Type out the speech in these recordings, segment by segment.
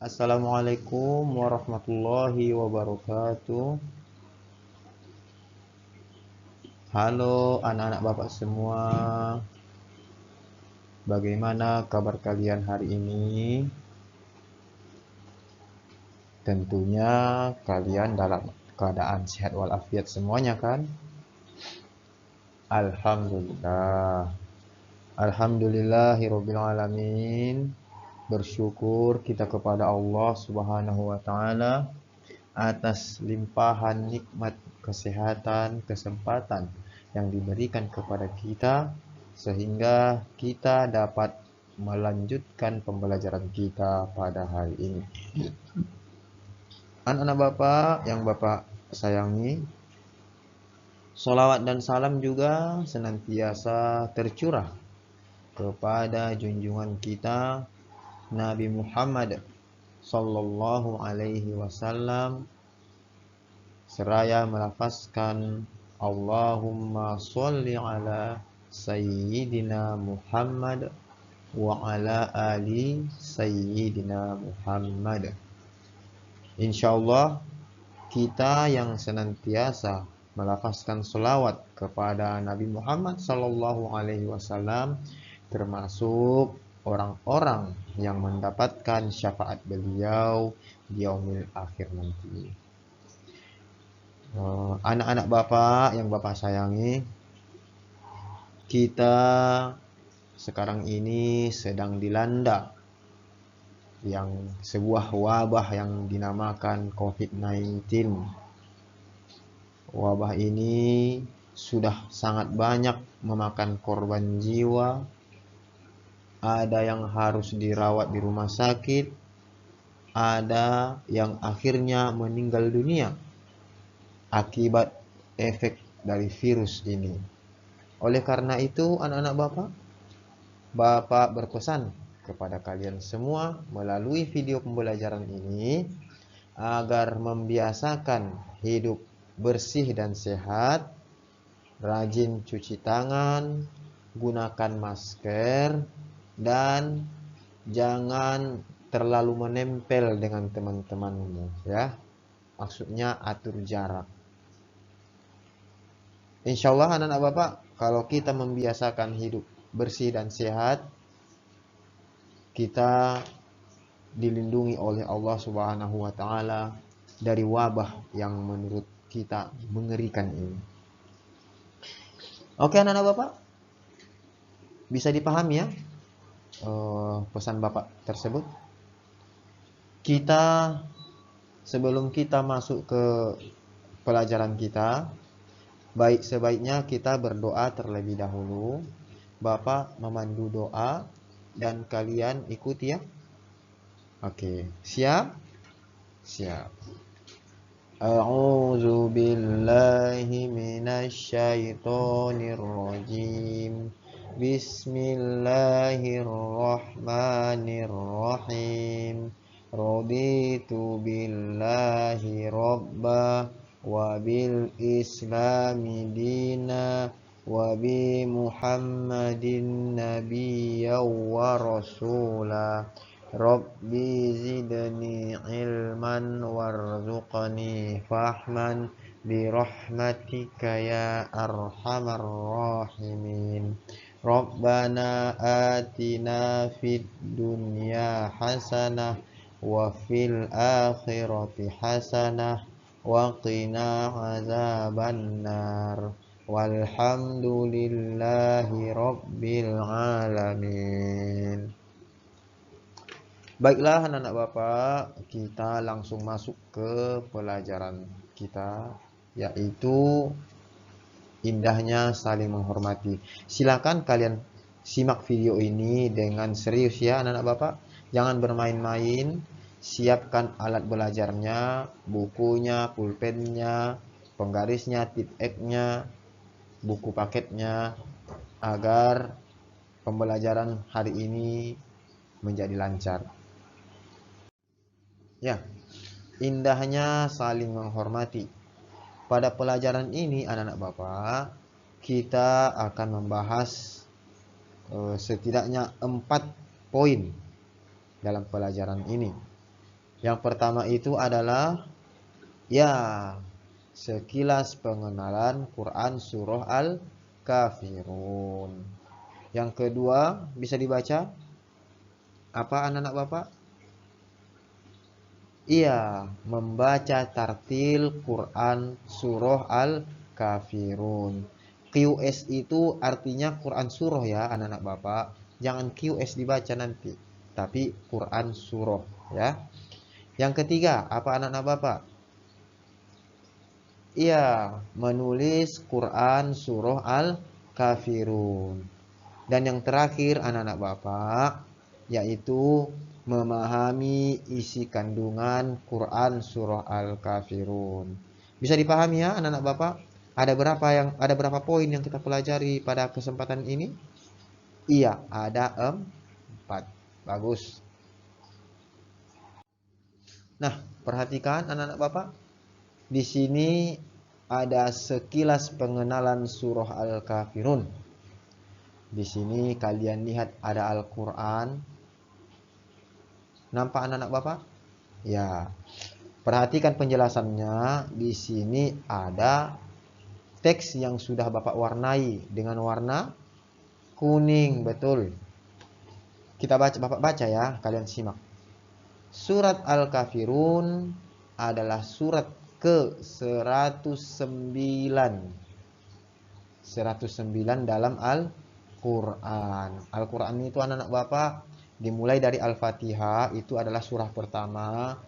Assalamualaikum warahmatullahi wabarakatuh. Halo anak-anak Bapak semua. Bagaimana kabar kalian hari ini? Tentunya kalian dalam keadaan sehat walafiat semuanya kan? Alhamdulillah. Alhamdulillahirabbil alamin. Bersyukur kita kepada Allah Subhanahu wa taala atas limpahan nikmat kesehatan, kesempatan yang diberikan kepada kita sehingga kita dapat melanjutkan pembelajaran kita pada hari ini. Anak-anak Bapak yang Bapak sayangi, sholawat dan salam juga senantiasa tercurah kepada junjungan kita Nabi Muhammad sallallahu alaihi wasallam, seraya melafazkan Allahumma sholli ala Sayyidina Muhammad wa ala ali Sayyidina Muhammad. Insyaallah kita yang senantiasa melafazkan selawat kepada Nabi Muhammad sallallahu alaihi wasallam termasuk orang-orang yang mendapatkan syafaat beliau di yaumil akhir nanti. Anak-anak Bapak yang Bapak sayangi, kita sekarang ini sedang dilanda yang sebuah wabah yang dinamakan COVID-19. Wabah ini sudah sangat banyak memakan korban jiwa. Ada yang harus dirawat di rumah sakit, ada yang akhirnya meninggal dunia akibat efek dari virus ini. Oleh karena itu, anak-anak Bapak berpesan kepada kalian semua melalui video pembelajaran ini agar membiasakan hidup bersih dan sehat, rajin cuci tangan, gunakan masker, dan jangan terlalu menempel dengan teman-temanmu, ya. Maksudnya atur jarak. Insyaallah anak-anak Bapak, kalau kita membiasakan hidup bersih dan sehat, kita dilindungi oleh Allah Subhanahu wa taala dari wabah yang menurut kita mengerikan ini. Oke anak-anak Bapak, bisa dipahami ya pesan Bapak tersebut? Kita sebelum kita masuk ke pelajaran kita, sebaiknya kita berdoa terlebih dahulu. Bapak memandu doa dan kalian ikuti ya. Oke, siap? Siap. A'udzu billahi minasy syaithanir rajim. Bismillahirrahmanirrahim. Raditu billahi rabba wa bil islami dina wa bi Muhammadin nabiyya wa rasula. Rabbi zidni ilman warzuqni fahman birahmatika ya arhamar rahimin. Rabbana atina fid dunya hasanah wa fil akhirati hasanah wa qina azabannar. Walhamdulillahi rabbil alamin. Baiklah anak-anak Bapak, kita langsung masuk ke pelajaran kita, yaitu indahnya saling menghormati. Silakan kalian simak video ini dengan serius ya anak-anak Bapak. Jangan bermain-main. Siapkan alat belajarnya, bukunya, pulpennya, penggarisnya, tip-ek-nya, buku paketnya, agar pembelajaran hari ini menjadi lancar. Ya, indahnya saling menghormati. Pada pelajaran ini anak-anak Bapak, kita akan membahas setidaknya 4 poin dalam pelajaran ini. Yang pertama itu adalah ya sekilas pengenalan Quran surah Al-Kafirun. Yang kedua bisa dibaca apa anak-anak Bapak? Iya, membaca tartil Quran surah Al-Kafirun. QS itu artinya Quran surah ya anak-anak Bapak. Jangan QS dibaca nanti, tapi Quran surah ya. Yang ketiga, apa anak-anak Bapak? Iya, menulis Quran surah Al-Kafirun. Dan yang terakhir anak-anak Bapak, yaitu memahami isi kandungan Quran surah Al-Kafirun. Bisa dipahami ya anak-anak Bapak? Ada berapa poin yang kita pelajari pada kesempatan ini? Iya, ada 4. Bagus. Nah, perhatikan anak-anak Bapak. Di sini ada sekilas pengenalan surah Al-Kafirun. Di sini kalian lihat ada Al-Qur'an. Nampak anak-anak Bapak? Ya. Perhatikan penjelasannya. Di sini ada teks yang sudah Bapak warnai dengan warna kuning, betul. Kita baca, Bapak baca ya, kalian simak. Surat Al-Kafirun adalah surat ke-109. 109 dalam Al-Quran. Al-Quran itu anak-anak Bapak dimulai dari Al-Fatihah, itu adalah surah pertama.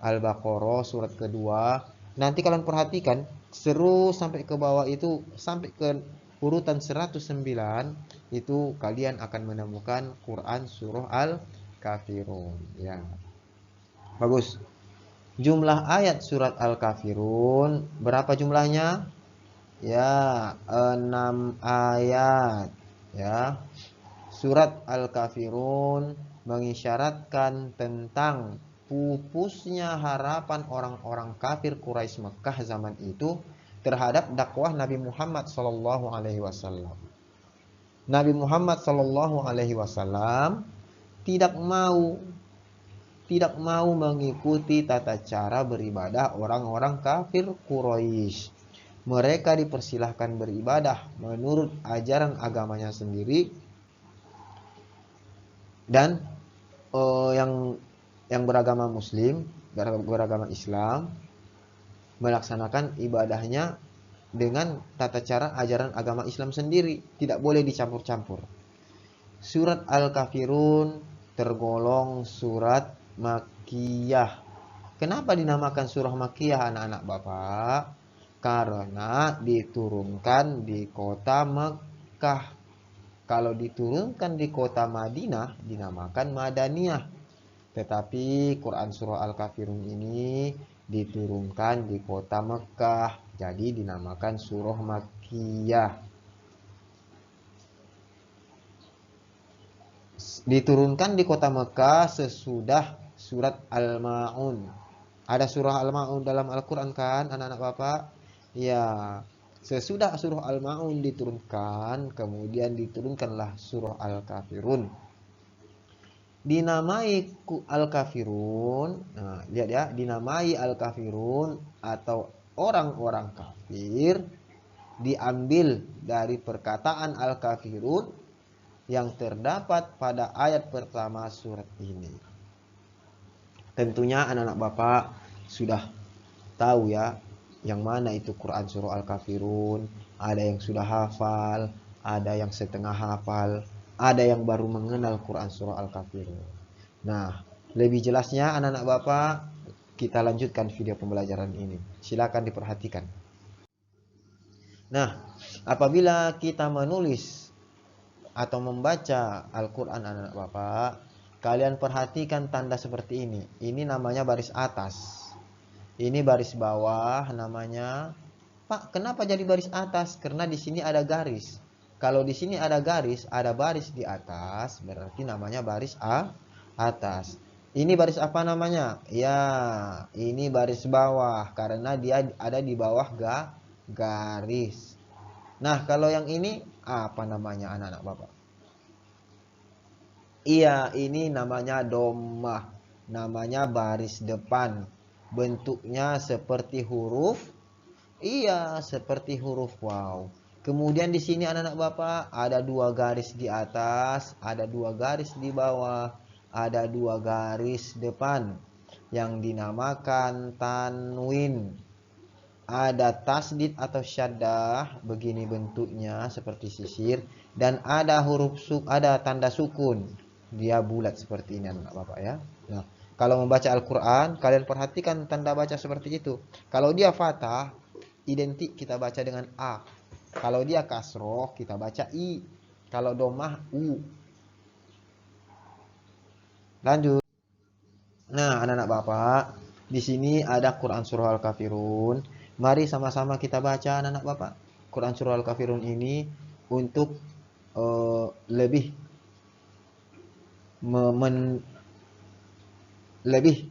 Al-Baqarah surat kedua. Nanti kalian perhatikan seru sampai ke bawah itu, sampai ke urutan 109 itu kalian akan menemukan Quran surah Al-Kafirun ya. Bagus. Jumlah ayat surat Al-Kafirun berapa jumlahnya? Ya, 6 ayat ya. Surat Al-Kafirun mengisyaratkan tentang pupusnya harapan orang-orang kafir Quraisy Mekah zaman itu terhadap dakwah Nabi Muhammad sallallahu alaihi wasallam. Nabi Muhammad sallallahu alaihi wasallam tidak mau mengikuti tata cara beribadah orang-orang kafir Quraisy. Mereka dipersilahkan beribadah menurut ajaran agamanya sendiri, dan yang beragama Muslim, beragama Islam, melaksanakan ibadahnya dengan tata cara ajaran agama Islam sendiri, tidak boleh dicampur-campur. Surat Al-Kafirun tergolong surat Makkiyah. Kenapa dinamakan surah Makkiyah anak-anak Bapak? Karena diturunkan di kota Mekkah. Kalau diturunkan di kota Madinah dinamakan Madaniyah. Tetapi Quran surah Al-Kafirun ini diturunkan di kota Mekkah, jadi dinamakan surah Makkiyah. Diturunkan di kota Mekkah sesudah surat Al-Ma'un. Ada surah Al-Ma'un dalam Al-Quran kan anak-anak Bapak? Ya, sesudah surah Al-Ma'un diturunkan, kemudian diturunkanlah surah Al-Kafirun. Dinamai Al-Kafirun, nah, lihat ya, dinamai Al-Kafirun atau orang-orang kafir diambil dari perkataan Al-Kafirun yang terdapat pada ayat pertama surat ini. Tentunya anak-anak Bapak sudah tahu ya, yang mana itu Quran surah Al-Kafirun. Ada yang sudah hafal, ada yang setengah hafal, ada yang baru mengenal Quran surah Al-Kafirun. Nah, lebih jelasnya anak-anak Bapak, kita lanjutkan video pembelajaran ini. Silakan diperhatikan. Nah, apabila kita menulis atau membaca Al-Quran anak-anak Bapak, kalian perhatikan tanda seperti ini. Ini namanya baris atas. Ini baris bawah namanya. Pak, kenapa jadi baris atas? Karena di sini ada garis. Kalau di sini ada garis, ada baris di atas, berarti namanya baris atas. Ini baris apa namanya? Ya, ini baris bawah karena dia ada di bawah garis. Nah, kalau yang ini apa namanya anak-anak Bapak? Iya, ini namanya dhammah. namanya baris depan. Bentuknya seperti huruf, iya, seperti huruf waw. Kemudian di sini anak-anak Bapak ada 2 garis di atas, ada 2 garis di bawah, ada 2 garis depan yang dinamakan tanwin. Ada tasdid atau syaddah, begini bentuknya seperti sisir, dan ada ada tanda sukun. Dia bulat seperti ini anak Bapak ya. Nah, kalau membaca Al-Qur'an, kalian perhatikan tanda baca seperti itu. Kalau dia fathah, identik kita baca dengan A. Kalau dia kasroh, kita baca I. Kalau domah, U. Lanjut. Nah, anak-anak Bapak, di sini ada Quran Surah Al-Kafirun. Mari sama-sama kita baca anak-anak Bapak. Quran Surah Al-Kafirun ini untuk lebih lebih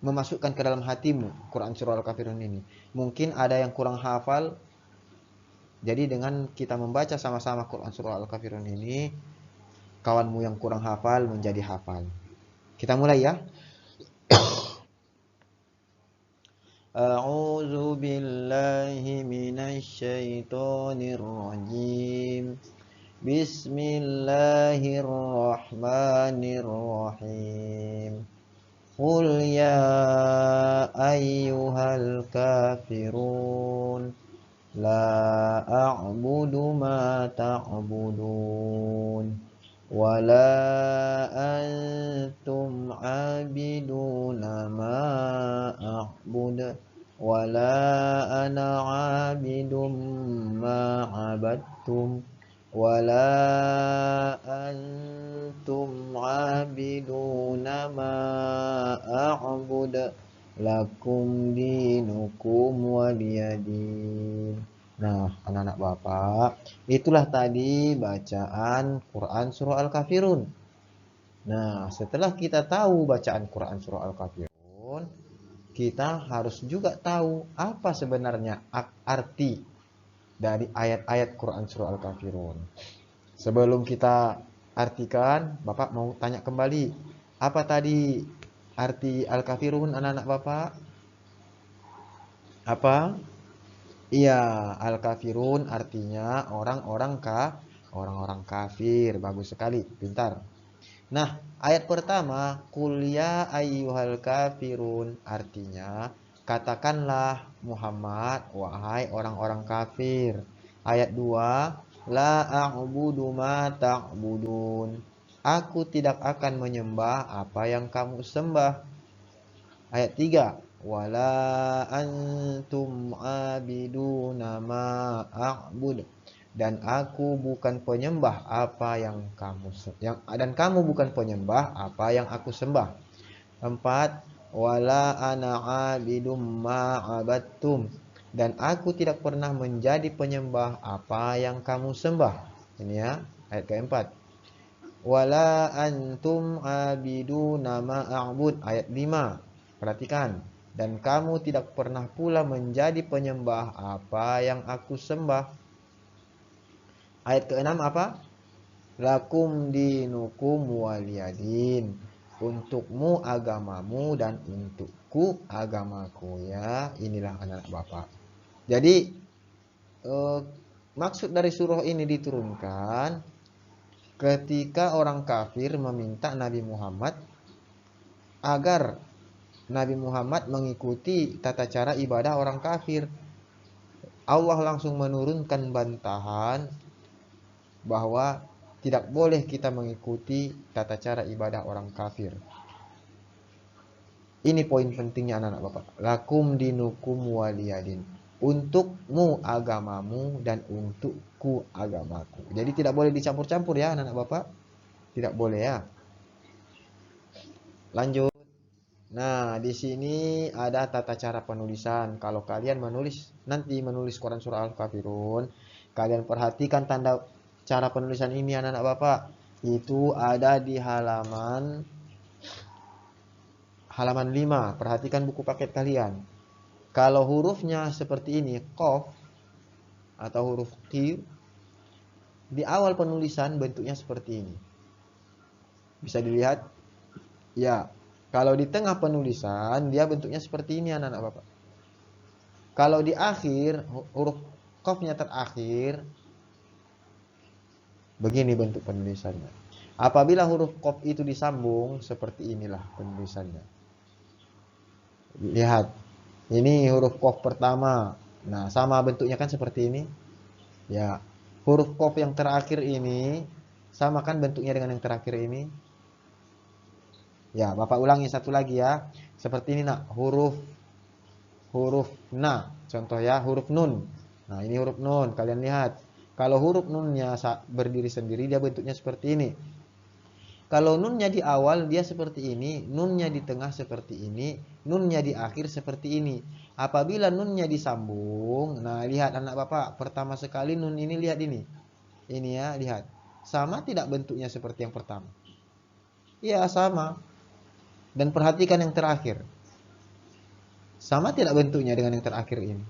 memasukkan ke dalam hatimu Quran Surah Al-Kafirun ini. Mungkin ada yang kurang hafal, jadi dengan kita membaca sama-sama Quran Surah Al-Kafirun ini, kawanmu yang kurang hafal menjadi hafal. Kita mulai ya. A'udzu billahi minasy syaithanir rajim. Bismillahirrahmanirrahim. Qul ya ayyuhal kafirun la a'budu ma ta'budun wala antum 'abiduna ma a'bud wala ana 'abidum ma 'abadtum wala antum 'abiduna ma a'bud lakum dinukum waliyadin. Nah, anak-anak Bapak, itulah tadi bacaan Quran Surah Al-Kafirun. Nah, setelah kita tahu bacaan Quran Surah Al-Kafirun, kita harus juga tahu apa sebenarnya arti dari ayat-ayat Quran Surah Al-Kafirun. Sebelum kita artikan, Bapak mau tanya kembali, apa tadi arti Al-Kafirun anak-anak Bapak? Apa? Iya, al-kafirun artinya orang-orang kafir. Bagus sekali, pintar. Nah, ayat pertama, qul ya ayyuhal kafirun artinya katakanlah Muhammad, wahai orang-orang kafir. Ayat 2, la a'budu ma ta'budun. Aku tidak akan menyembah apa yang kamu sembah. Ayat 3, wala antum abiduna ma a'bud, dan aku bukan penyembah apa yang kamu bukan penyembah apa yang aku sembah. 4, wala ana abidum ma abattum, dan aku tidak pernah menjadi penyembah apa yang kamu sembah. Ini ya, ayat keempat. Wala antum abiduna ma a'bud, ayat 5. Perhatikan, dan kamu tidak pernah pula menjadi penyembah apa yang aku sembah. Ayat ke-6 apa? Lakum dinukum waliyadin. Untukmu agamamu dan untukku agamaku ya. Inilah anak-anak Bapak. Jadi maksud dari surah ini diturunkan ketika orang kafir meminta Nabi Muhammad agar Nabi Muhammad mengikuti tata cara ibadah orang kafir. Allah langsung menurunkan bantahan bahwa tidak boleh kita mengikuti tata cara ibadah orang kafir. Ini poin pentingnya anak-anak Bapak. Lakum dinukum waliyadin. Untukmu agamamu dan untukku agamaku. Jadi tidak boleh dicampur-campur ya anak-anak Bapak. Tidak boleh ya. Lanjut. Nah, di sini ada tata cara penulisan. Kalau kalian nanti menulis Quran Surah Al-Kafirun, kalian perhatikan tanda cara penulisan ini anak-anak Bapak. Itu ada di halaman 5. Perhatikan buku paket kalian. Kalau hurufnya seperti ini, qaf atau huruf q, di awal penulisan bentuknya seperti ini. Bisa dilihat? Ya. Kalau di tengah penulisan dia bentuknya seperti ini anak-anak Bapak. Kalau di akhir huruf qafnya terakhir begini bentuk penulisannya. Apabila huruf qaf itu disambung seperti inilah penulisannya. Lihat. Ini huruf qaf pertama. Nah, sama bentuknya kan seperti ini. Ya. Huruf qaf yang terakhir ini sama kan bentuknya dengan yang terakhir ini? Ya, Bapak ulangi satu lagi ya. Seperti ini nak, huruf na. Contoh ya, huruf nun. Nah, ini huruf nun, kalian lihat. Kalau huruf nunnya berdiri sendiri dia bentuknya seperti ini. Kalau nunnya di awal dia seperti ini, nunnya di tengah seperti ini, nunnya di akhir seperti ini. Apabila nunnya disambung, nah lihat anak Bapak, pertama sekali nun ini lihat ini. Ini ya, lihat. Sama tidak bentuknya seperti yang pertama? Iya, sama. Dan perhatikan yang terakhir. Sama tidak bentuknya dengan yang terakhir ini?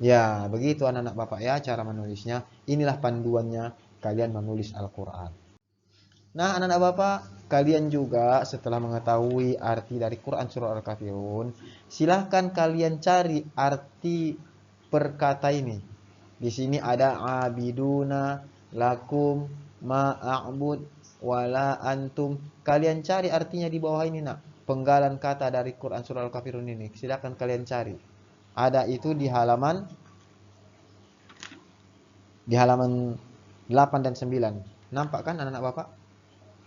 Ya, begitu anak-anak Bapak ya cara menulisnya. Inilah panduannya kalian menulis Al-Quran. Nah, anak-anak Bapak, kalian juga setelah mengetahui arti dari Quran surah Al-Kafirun, silahkan kalian cari arti perkata ini. Di sini ada abiduna, lakum, ma'abud, wala antum. Kalian cari artinya di bawah ini nak. Penggalan kata dari Quran surah Al-Kafirun ini. Silahkan kalian cari. Ada itu di halaman 8 dan 9. Nampak kan anak-anak Bapak?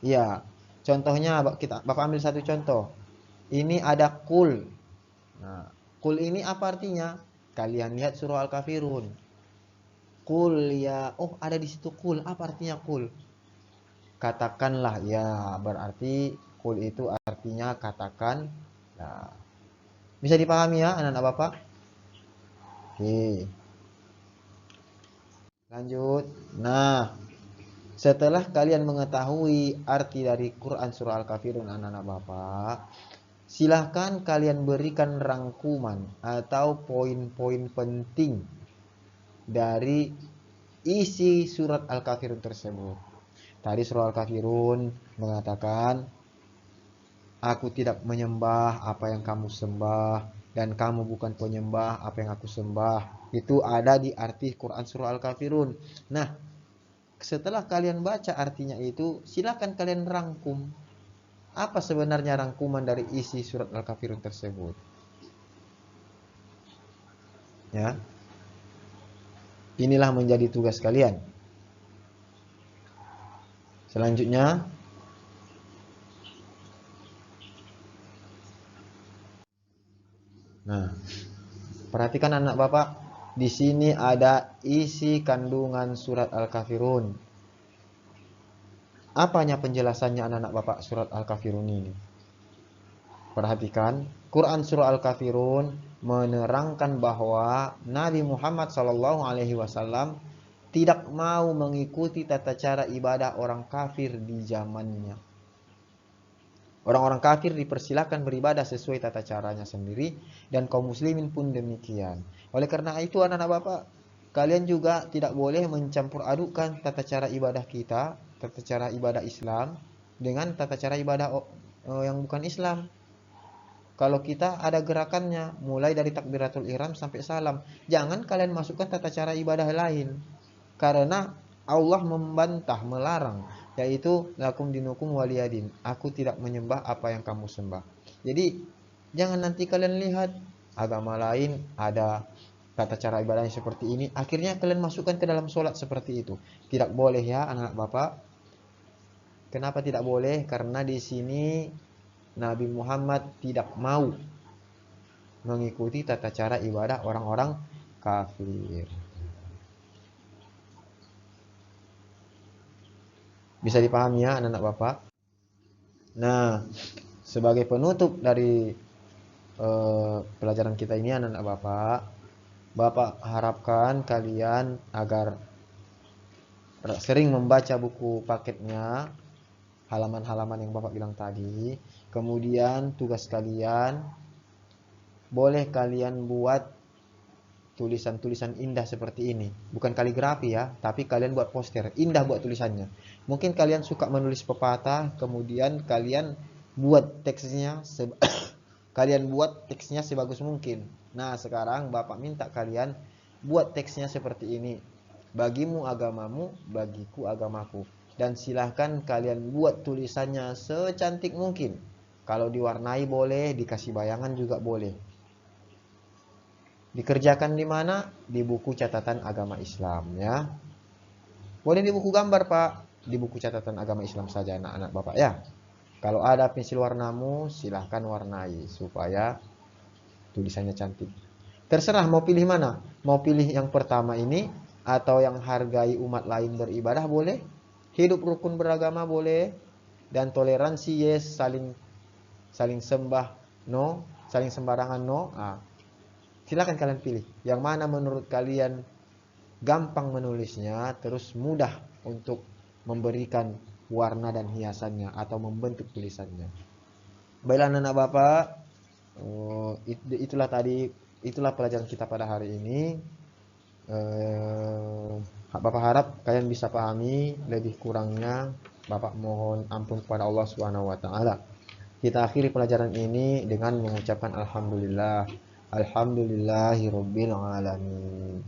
Iya. Contohnya Bapak ambil satu contoh. Ini ada kul. Nah, kul ini apa artinya? Kalian lihat surah Al-Kafirun. Kul ya, oh ada di situ kul. Apa artinya kul? Katakanlah ya, berarti kul itu artinya katakan. Nah, bisa dipahami ya anak-anak Bapak? Oke. Lanjut. Nah, setelah kalian mengetahui arti dari Quran surah Al-Kafirun anak-anak Bapak, silahkan kalian berikan rangkuman atau poin-poin penting dari isi surat Al-Kafirun tersebut. Tadi surah Al-Kafirun mengatakan, aku tidak menyembah apa yang kamu sembah, dan kamu bukan penyembah apa yang aku sembah. Itu ada di arti Quran surah Al-Kafirun. Nah, setelah kalian baca artinya itu, silakan kalian rangkum. Apa sebenarnya rangkuman dari isi surat Al-Kafirun tersebut? Ya. Inilah menjadi tugas kalian. Selanjutnya, nah, perhatikan anak Bapak, di sini ada isi kandungan surat Al-Kafirun. Apanya penjelasannya anak-anak Bapak surat Al-Kafirun ini? Perhatikan, Quran surah Al-Kafirun menerangkan bahwa Nabi Muhammad SAW tidak mau mengikuti tata cara ibadah orang kafir di zamannya. Orang-orang kafir dipersilakan beribadah sesuai tata caranya sendiri, dan kaum muslimin pun demikian. Oleh karena itu anak-anak Bapak, kalian juga tidak boleh mencampur adukan tata cara ibadah kita, tata cara ibadah Islam dengan tata cara ibadah yang bukan Islam. Kalau kita ada gerakannya mulai dari takbiratul ihram sampai salam, jangan kalian masukkan tata cara ibadah lain. Karena Allah membantah, melarang, yaitu lakum dinukum waliyadin. Aku tidak menyembah apa yang kamu sembah. Jadi jangan nanti kalian lihat agama lain ada tata cara ibadahnya seperti ini, akhirnya kalian masukkan ke dalam sholat seperti itu. Tidak boleh ya anak Bapak. Kenapa tidak boleh? Karena di sini Nabi Muhammad tidak mau mengikuti tata cara ibadah orang-orang kafir. Bisa dipahami ya anak-anak Bapak? Nah, sebagai penutup dari pelajaran kita ini anak-anak Bapak, Bapak harapkan kalian agar sering membaca buku paketnya, halaman-halaman yang Bapak bilang tadi. Kemudian tugas kalian, boleh kalian buat tulisan-tulisan indah seperti ini. Bukan kaligrafi ya, tapi kalian buat poster. Indah buat tulisannya. Mungkin kalian suka menulis pepatah, kemudian kalian buat teksnya kalian buat teksnya sebagus mungkin. Nah, sekarang Bapak minta kalian buat teksnya seperti ini. Bagimu agamamu, bagiku agamaku. Dan silahkan kalian buat tulisannya secantik mungkin. Kalau diwarnai boleh, dikasih bayangan juga boleh. Dikerjakan di mana? Di buku catatan agama Islam ya. Boleh di buku gambar, Pak. Di buku catatan agama Islam saja anak-anak Bapak ya. Kalau ada pensil warnamu, silahkan warnai supaya tulisannya cantik. Terserah mau pilih mana. Mau pilih yang pertama ini atau yang hargai umat lain beribadah boleh. Hidup rukun beragama boleh. Dan toleransi yes, saling sembah no, saling sembarangan no. Silahkan kalian pilih. Yang mana menurut kalian gampang menulisnya, terus mudah untuk memberikan warna dan hiasannya atau membentuk tulisannya. Baiklah anak Bapak, itulah pelajaran kita pada hari ini. Bapak harap kalian bisa pahami, lebih kurangnya Bapak mohon ampun kepada Allah Subhanahu wa taala. Kita akhiri pelajaran ini dengan mengucapkan alhamdulillah. Alhamdulillahirabbil alamin.